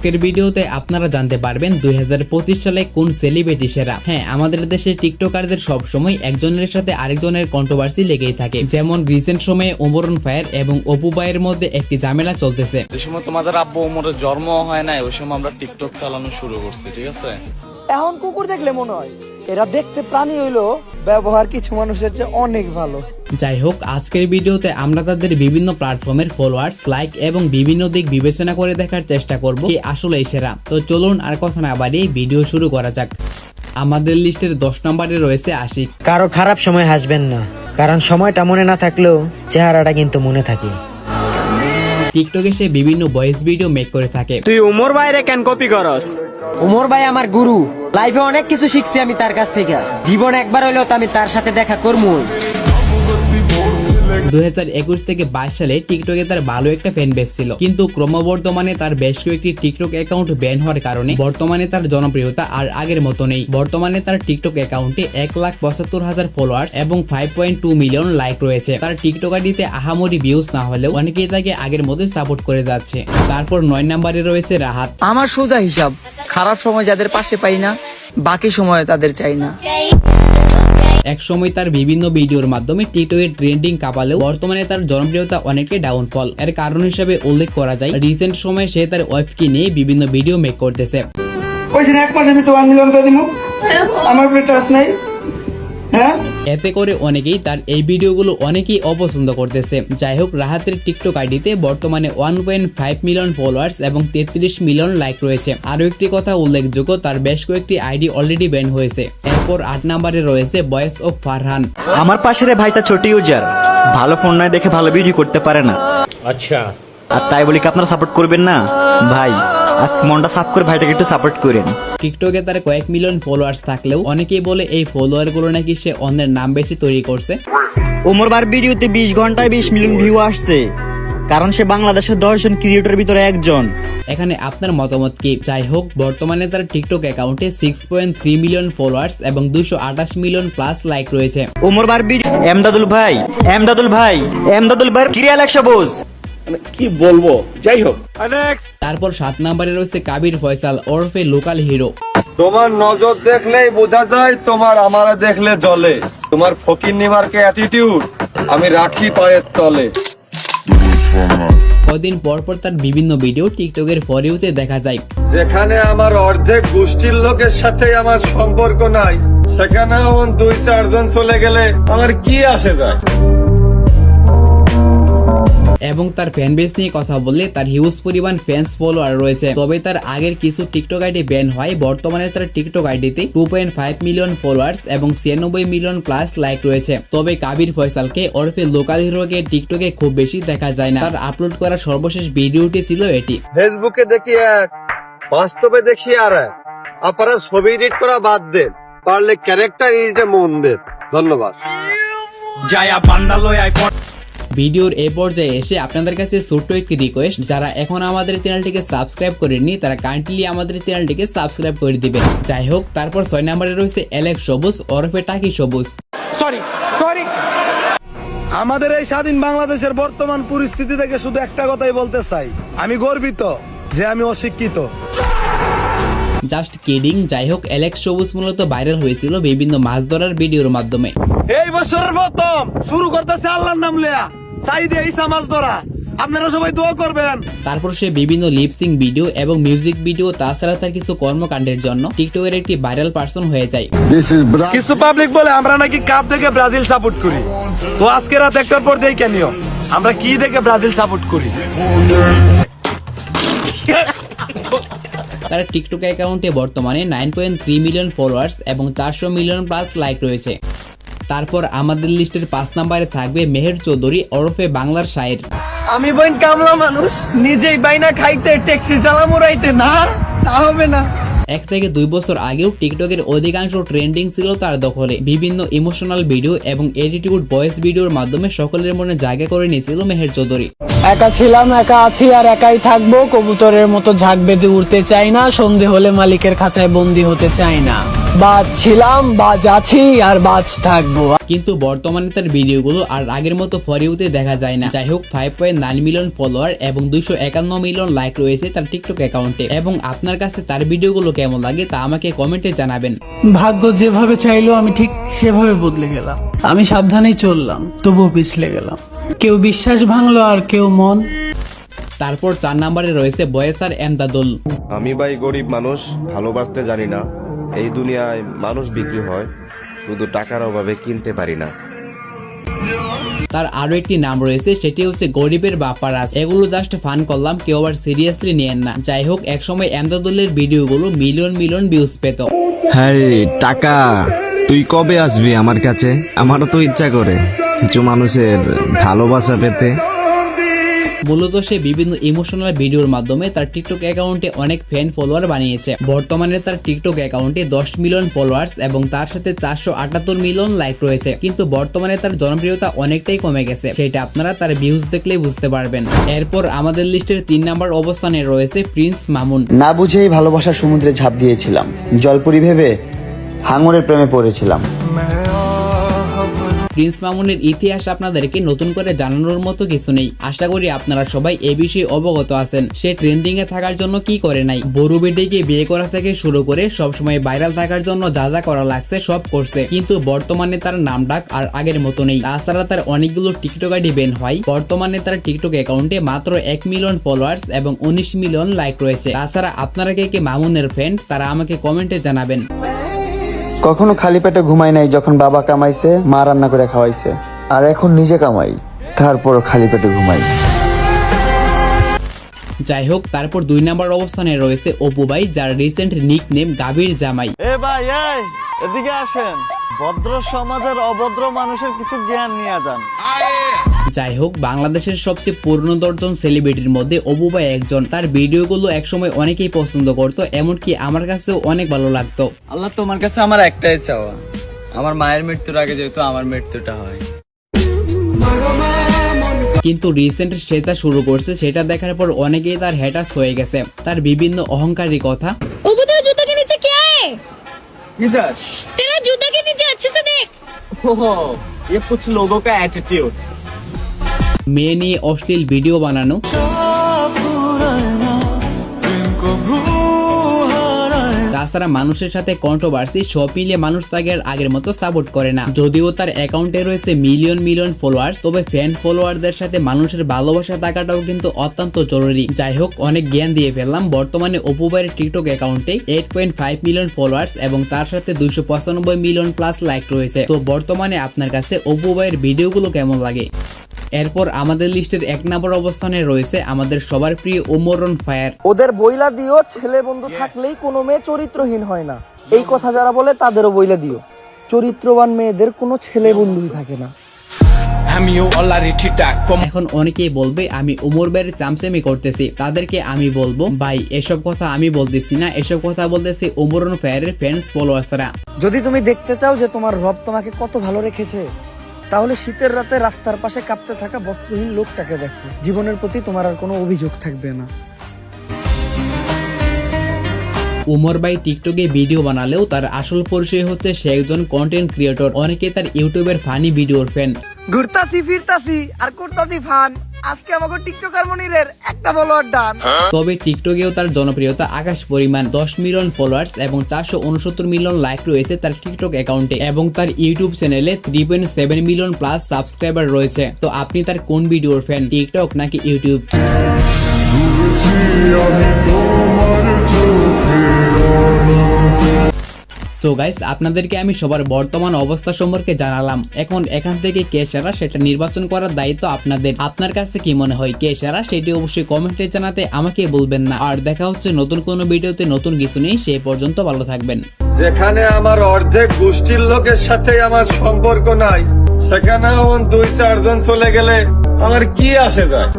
আজকের ভিডিওতে আপনারা জানতে পারবেন 2025 সালে কোন সেলিব্রিটি সেরা। হ্যাঁ, আমাদের দেশে টিকটকারদের সবসময় একজনের সাথে আরেকজনের কন্ট্রোভার্সি লেগেই থাকে। যেমন রিসেন্ট সময়ে ওমরন ফায়ার এবং অপু ভাইয়ের মধ্যে একটি ঝামেলা চলতেছে। যে সময় তোমাদের আব্বু ওমরের জন্ম হয় নাই ওই সময় আমরা টিকটক চালানো শুরু করছি, ঠিক আছে? এখন কুকুর দেখলে মনে হয় এরা দেখতে প্রাণী হইলো, ব্যবহার কিছু মানুষের চেয়ে অনেক ভালো। যাই হোক, আজকের ভিডিওতে আমরা তাদের বিভিন্ন প্ল্যাটফর্মের ফলোয়ার্স, লাইক এবং বিভিন্ন দিক বিবেচনা করে দেখার চেষ্টা করব কে আসলেই সেরা। তো চলুন আর কথা না বাড়িয়ে ভিডিও শুরু করা যাক। আমাদের লিস্টের 10 নম্বরে রয়েছে আশিক। কারো খারাপ সময় হাসবেন না, কারণ সময়টা মনে না থাকলেও চেহারাটা কিন্তু মনে থাকে। টিকটকে সে বিভিন্ন ভয়েস ভিডিও মেক করে থাকে। তুই উমর ভাইরে কেন কপি করস? উমর ভাই আমার গুরু, লাইফে অনেক কিছু শিখছি আমি তার কাছ থেকে। জীবন একবার হইলেও তো আমি তার সাথে দেখা করবো। 2021 থেকে 22 সালে টিকটকে তার ভালো একটা ফ্যান বেস ছিল, কিন্তু ক্রমবর্ধমানে তার বেশ কয়েকটি টিকটক অ্যাকাউন্ট ব্যান হওয়ার কারণে বর্তমানে তার জনপ্রিয়তা আর আগের মতো নেই। বর্তমানে তার টিকটক অ্যাকাউন্টে 1,75,000 ফলোয়ার্স এবং 5.2 মিলিয়ন লাইক রয়েছে। তার টিকটক আইডিতে আহামরি ভিউজ না হলেও অনেকেই তাকে আগের মতোই সাপোর্ট করে যাচ্ছে। তারপর 9 নম্বরে রয়েছে রাহাত। আমার সোজা হিসাব, খারাপ সময় যাদের পাশে পাই না, বাকি সময় তাদের চাই না। এক সময় তার বিভিন্ন ভিডিওর মাধ্যমে টিকটকের ট্রেন্ডিং কাঁপালেও বর্তমানে তার জনপ্রিয়তা অনেকটাই ডাউনফল। এর কারণ হিসেবে উল্লেখ করা যায় রিসেন্ট সময়ে সে তার ওয়াইফকে নিয়ে বিভিন্ন ভিডিও মেক করতেছে। কইছেন এক মাসে আমি 1 মিলিয়ন করে দিমু, আমার উপরে টাচ নাই। হ্যাঁ, এতে করে অনেকেই তার এই ভিডিওগুলো অনেকেই অপছন্দ করতেছে। যাই হোক, রাহাতের টিকটক আইডিতে বর্তমানে 1.5 মিলিয়ন ফলোয়ার্স এবং 33 মিলিয়ন লাইক রয়েছে। আরো একটি কথা উল্লেখযোগ্য, তার বেশ কয়েকটি আইডি অলরেডি ব্যান হয়েছে। এরপর 8 নম্বরে রয়েছে ভয়েস অফ ফারহান। আমার পাশের ভাইটা ছোট ইউজার, ভালো ফোন নয় দেখে ভালো ভিডিও করতে পারে না। আচ্ছা, আর তাই বলি কি আপনারা সাপোর্ট করবেন না? ভাই আজকে মনটা সাফ করে ভাইটাকে একটু সাপোর্ট করেন। টিকটকে তার কয়েক মিলিয়ন ফলোয়ার্স থাকলেও অনেকেই বলে এই ফলোয়ার গুলো নাকি সে অন্যের নাম বেশি তৈরি করছে। ওমর বার ভিডিওতে 20 ঘন্টায় 20 মিলিয়ন ভিউ আসছে, কারণ সে বাংলাদেশের 10 জন ক্রিয়েটরের ভিতরে একজন। এখানে আপনার মতামত কি? যাই হোক, বর্তমানে তার টিকটক অ্যাকাউন্টে 6.3 মিলিয়ন ফলোয়ার্স এবং 228 মিলিয়ন প্লাস লাইক রয়েছে। ওমর বার ভিডিও এমদাদুল ভাই ক্রিয়াল 100 বোঝ কি বলবো, যাই হোক। তারপর 7 নম্বরে রয়েছে কাবির ফয়সাল ওরফে লোকাল হিরো। তোমার নজর দেখলেই বোঝা যায়, তোমার আমারে দেখলে জ্বলে। তোমার ফকির নিমার্কে অ্যাটিটিউড আমি রাখি পায়ের তলে। কদিন পর পর তার বিভিন্ন ভিডিও টিকটকের ফর ইউতে দেখা যায়। যেখানে আমার অর্ধেক গোষ্ঠীর লোকের সাথে আমার সম্পর্ক নাই, সেখানে এমন 2-4 জন চলে গেলে আমার কি আসে যায়। এবং তার ফ্যান বেস নিয়ে কথা বললে তার হিউজ পরিমাণ ফ্যান্স ফলোয়ার রয়েছে। তবে তার আগের কিছু টিকটক আইডি ব্যান হয়। বর্তমানে তার টিকটক আইডিতে 2.5 মিলিয়ন ফলোয়ার্স এবং 96 মিলিয়ন প্লাস লাইক রয়েছে। তবে কাবির ফয়সালকে ওরফে লোকাল হিরোকে টিকটকে খুব বেশি দেখা যায় না। তার আপলোড করা সর্বশেষ ভিডিওটি ছিল এটি। ফেসবুকে দেখি এক, বাস্তবে দেখি আর এক। আপনারা ছবি এডিট করা বাদ দেন, পারলে ক্যারেক্টার এডিটে মন দেন। ধন্যবাদ। ভিডিওর এই পর্যায়ে এসে আপনাদের কাছে ছোট্ট একটি রিকোয়েস্ট, যারা এখন আমাদের চ্যানেলটিকে সাবস্ক্রাইব করেননি তারা কাইন্ডলি আমাদের চ্যানেলটিকে সাবস্ক্রাইব করে দিবেন। যাই হোক, তারপর 6 নম্বরে রয়েছে অ্যালেক্স সবুজ ওরফে টাকি সবুজ। সরি আমাদের এই স্বাধীন বাংলাদেশের বর্তমান পরিস্থিতি থেকে শুধু একটা কথাই বলতে চাই, আমি গর্বিত যে আমি অশিক্ষিত। Just kidding. যাই হোক, অ্যালেক্স সবুজ মূলত ভাইরাল হয়েছিল বিভিন্ন মাছ ধরার ভিডিওর মাধ্যমে। এই বছরের প্রথম শুরু করতেছে আল্লাহর নাম লয়া, সাইদে ইসা মাছ ধরা। আপনারা সবাই দোয়া করবেন। তারপর সে বিভিন্ন লিপসিং ভিডিও এবং মিউজিক ভিডিও, তাছাড়া তার কিছু কর্মকাণ্ডের জন্য টিকটকের একটি ভাইরাল পারসন হয়ে যায়। কিছু পাবলিক বলে আমরা নাকি কাপ দেখে ব্রাজিল সাপোর্ট করি। তো আজকে রাত 1টার পর দেখে নিও আমরা কি দেখে ব্রাজিল সাপোর্ট করি। তার টিকটক অ্যাকাউন্টে বর্তমানে 9.3 মিলিয়ন ফলোয়ার্স এবং 400 মিলিয়ন প্লাস লাইক রয়েছে। তারপর আমাদের লিস্টের 5 নম্বরে থাকবে মেহের চৌধুরী ওরফে বাংলার শায়ের। আমি বইন কামলা মানুষ, নিজেই বাইনা খাইতে ট্যাক্সি চালা মুরাইতে না, তা হবে না। 1 থেকে 2 বছর আগেও টিকটকের অধিকাংশ ট্রেন্ডিং ছিল তার দখলে। বিভিন্ন ইমোশনাল ভিডিও এবং এডিটিউড ভয়েস ভিডিওর মাধ্যমে সকলের মনে জায়গা করে নিয়েছিল মেহের চৌধুরী। একা ছিলাম, একা আছি আর একাই থাকবো। কবুতরের মতো ঝাঁক বেঁধে উড়তে চাই না, সন্ধে হলে মালিকের খাঁচায় বন্দি হতে চাই না। বাজ ছিলাম, বাজ আছি, আর বাজ থাকবো। কিন্তু বর্তমানে তার ভিডিওগুলো আর আগের মতো ফরিউতে দেখা যায় না। যাই হোক, 5.9 মিলিয়ন ফলোয়ার এবং 251 মিলিয়ন লাইক রয়েছে তার টিকটক অ্যাকাউন্টে। এবং আপনার কাছে তার ভিডিওগুলো কেমন লাগে তা আমাকে কমেন্টে জানাবেন। ভাগ্য যেভাবে চাইলো আমি ঠিক সেভাবে বদলে গেলাম। আমি সাবধানেই চললাম, তবুও পিছলে গেলাম। কেউ বিশ্বাস ভাঙলো আর কেউ মন। তারপর 4 নম্বরে রয়েছে বয়েসার এমদাদুল। আমি ভাই গরিব মানুষ, ভালোবাসতে জানি না। এই দুনিয়ায় মানুষ বিক্রি হয়, শুধু টাকার অভাবে কিনতে পারি না। তার আরো একটি নাম রয়েছে, সেটি হচ্ছে গরিবের বাপারাজ। এগুলো জাস্ট ফান করলাম, কেউ আবার সিরিয়াসলি নিয়েন না। যাই হোক, একসময় এমদাদুলের ভিডিওগুলো মিলিয়ন মিলিয়ন ভিউজ পেত। হ্যাঁ টাকা, তুই কবে আসবি আমার কাছে? আমারও তো ইচ্ছা করে কিছু মানুষের ভালোবাসা পেতে। মূলত সে বিভিন্ন ইমোশনাল ভিডিওর মাধ্যমে তার টিকটক অ্যাকাউন্টে অনেক ফ্যান ফলোয়ার বানিয়েছে। বর্তমানে তার টিকটক অ্যাকাউন্টে 10 মিলিয়ন ফলোয়ার্স এবং তার সাথে 478 মিলিয়ন লাইক রয়েছে। কিন্তু বর্তমানে তার জনপ্রিয়তা অনেকটাই কমে গেছে, সেটা আপনারা তার ভিউজ দেখলেই বুঝতে পারবেন। এরপর আমাদের লিস্টের 3 নম্বর অবস্থানে রয়েছে প্রিন্স মামুন। না বুঝেই ভালোবাসার সমুদ্রে ঝাঁপ দিয়েছিলাম, জলপুরি ভেবে হাঙরের প্রেমে পড়েছিলাম। প্রিন্স মামুনের ইতিহাস আপনাদেরকে নতুন করে জানানোর মতো কিছু নেই। আশা করি আপনারা সবাই এ বিষয়ে অবগত আছেন। সে ট্রেন্ডিং এ থাকার জন্য কি করে নাই, বড় বেটিকে বিয়ে করা থেকে শুরু করে সবসময় ভাইরাল থাকার জন্য যা যা করা লাগছে সব করছে। কিন্তু বর্তমানে তার নাম ডাক আর আগের মতো নেই। তাছাড়া তার অনেকগুলো টিকটক আইডি ব্যান হয়। বর্তমানে তার টিকটক অ্যাকাউন্টে মাত্র 1 মিলিয়ন ফলোয়ার্স এবং 19 মিলিয়ন লাইক রয়েছে। তাছাড়া আপনারা কে মামুনের ফ্রেন্ড তারা আমাকে কমেন্টে জানাবেন। কখনো খালি পেটে ঘুমাই নাই যখন বাবা কামাইছে, মা রান্না করে খাওয়াইছে। আর এখন নিজে কামাই, তারপরও খালি পেটে ঘুমাই। যাই হোক, তারপর 2 নম্বর অবস্থানে রয়েছে অপু ভাই, যার রিসেন্ট নিক নেম গাভীর জামাই। এ ভাই, এই এদিকে আসেন, ভদ্র সমাজের অভদ্র মানুষের কিছু জ্ঞান নিয়ে যান। যাই হোক, বাংলাদেশের সবচেয়ে পূর্ণদর্শন সেলিব্রিটির মধ্যে অপু ভাই একজন। তার ভিডিওগুলো একসময় অনেকেই পছন্দ করতো, এমনকি আমার কাছেও অনেক ভালো লাগতো। আল্লাহ তোমার কাছে আমার একটাই চাওয়া, আমার মায়ের মৃত্যুর আগে যেহেতু আমার মৃত্যুটা হয়। কিন্তু রিসেন্ট সে যা শুরু করছে সেটা দেখার পর অনেকেই তার হ্যাটার্স হয়ে গেছে। তার বিভিন্ন অহংকারী কথা। ओबू तेरा जूता के नीचे क्या है? इधर तेरा जूता के नीचे अच्छे से देख। ओहो, ये कुछ लोगों का एटीट्यूड। মেয়ে নিয়ে অশ্লীল ভিডিও বানানো, তাছাড়া মানুষের সাথে কন্ট্রোভার্সি, সব মিলিয়ে মানুষ তাকে আর আগের মতো সাপোর্ট করে না। যদিও তার অ্যাকাউন্টে রয়েছে মিলিয়ন মিলিয়ন ফলোয়ার্স, তবে ফ্যান ফলোয়ারদের সাথে মানুষের ভালোবাসা থাকাটাও কিন্তু অত্যন্ত জরুরি। যাই হোক, অনেক জ্ঞান দিয়ে ফেললাম। বর্তমানে অপু ভাইয়ের টিকটক অ্যাকাউন্টে 8.5 মিলিয়ন ফলোয়ার্স এবং তার সাথে 295 মিলিয়ন প্লাস লাইক রয়েছে। তো বর্তমানে আপনার কাছে অপু ভাইয়ের ভিডিওগুলো কেমন লাগে? এরপর আমাদের লিস্টের 1 নম্বর অবস্থানে রয়েছে আমাদের সবার প্রিয় ওমরন ফায়ার। ওদের বইলা দিও, ছেলে বন্ধু থাকলেই কোনো মেয়ে চরিত্রহীন হয় না। এই কথা যারা বলে তাদেরও বইলা দিও, চরিত্রবান মেয়েদের কোনো ছেলে বন্ধুই থাকে না। এখন অনেকেই বলবে আমি ওমর ভাইয়ের চামচামি করতেছি। তাদেরকে আমি বলবো, ভাই এসব কথা আমি বলতেছি না, এসব কথা বলতেছি ওমরন ফায়ারের ফ্যান্স ফলোয়ার্সরা। যদি তুমি দেখতে চাও যে তোমার রব তোমাকে কত ভালো রেখেছে, তাহলে শীতের রাতে রাস্তার পাশে কাঁপতে থাকা বস্ত্রহীন লোকটাকে দেখো। জীবনের প্রতি তোমার আর কোনো অভিযোগ থাকবে না। ওমর ভাই টিকটকে ভিডিও বানালেও তার আসল পরিচয় হচ্ছে সে একজন কন্টেন্ট ক্রিয়েটর। অনেকে তার ইউটিউবের ফানি ভিডিওর ফ্যান। ঘুরতাছি ফিরতাছি আর করতাছি ফান, আজকে আমাকে টিকটকার মনিরের একটা ফলোয়ার ডান। তবে টিকটকেও তার জনপ্রিয়তা আকাশ পরিমাণ। 10 মিলিয়ন ফলোয়ার্স এবং 469 মিলিয়ন লাইক রয়েছে তার টিকটক অ্যাকাউন্টে এবং তার ইউটিউব চ্যানেলে 3.7 মিলিয়ন প্লাস সাবস্ক্রাইবার রয়েছে। তো আপনি তার কোন ভিডিওর ফ্যান, টিকটক নাকি ইউটিউব? সো গাইস, আপনাদেরকে আমি সবার বর্তমান অবস্থা সম্পর্কে জানালাম। এখন এখান থেকে কে সেরা সেটা নির্বাচন করার দায়িত্ব আপনাদের। আপনার কাছে কি মনে হয় কে সেরা, সেটি অবশ্যই কমেন্টে জানাতে আমাকে বলবেন না। আর দেখা হচ্ছে নতুন কোনো ভিডিওতে নতুন কিছু নেই। সেই পর্যন্ত ভালো থাকবেন। যেখানে আমার অর্ধেক গোষ্ঠীর লোকের সাথে আমার সম্পর্ক নাই, সেখানে আমার 2-4 জন চলে গেলে আমার কি আসে যায়?